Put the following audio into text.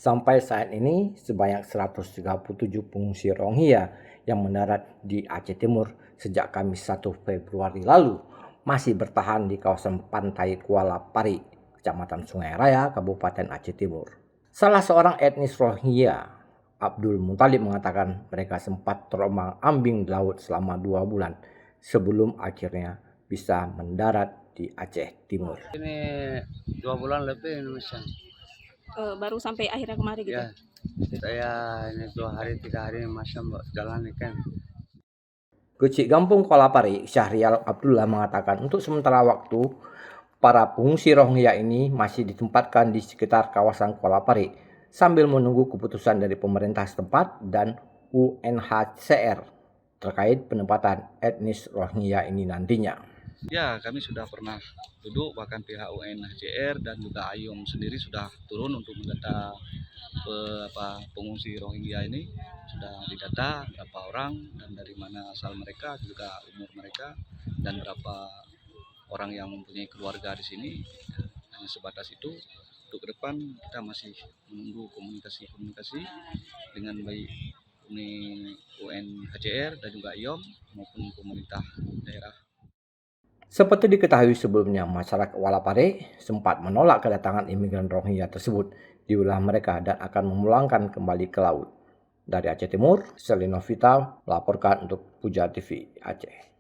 Sampai saat ini, sebanyak 137 pengungsi Rohingya yang mendarat di Aceh Timur sejak Kamis 1 Februari lalu masih bertahan di kawasan pantai Kuala Pari, Kecamatan Sungai Raya, Kabupaten Aceh Timur. Salah seorang etnis Rohingya, Abdul Muthalib, mengatakan mereka sempat terombang-ambing di laut selama 2 bulan sebelum akhirnya bisa mendarat di Aceh Timur. Ini 2 bulan lebih Indonesia. Baru sampai akhirnya kemarin gitu? Ya, saya ini 2 hari 3 hari masih jalan kan. Kucik Kampung Kuala Pari, Syahrial Abdullah, mengatakan untuk sementara waktu para pengungsi Rohingya ini masih ditempatkan di sekitar kawasan Kuala Pari sambil menunggu keputusan dari pemerintah setempat dan UNHCR terkait penempatan etnis Rohingya ini nantinya. Ya, kami sudah pernah duduk, bahkan pihak UNHCR dan juga AYOM sendiri sudah turun untuk mendata pengungsi Rohingya ini. Sudah didata berapa orang dan dari mana asal mereka, juga umur mereka, dan berapa orang yang mempunyai keluarga di sini. Hanya sebatas itu. Untuk ke depan kita masih menunggu komunikasi dengan baik UNHCR dan juga AYOM maupun pemerintah daerah. Seperti diketahui sebelumnya, masyarakat Kuala Pari sempat menolak kedatangan imigran Rohingya tersebut di wilayah mereka dan akan memulangkan kembali ke laut. Dari Aceh Timur, Selino Vita melaporkan untuk Puja TV Aceh.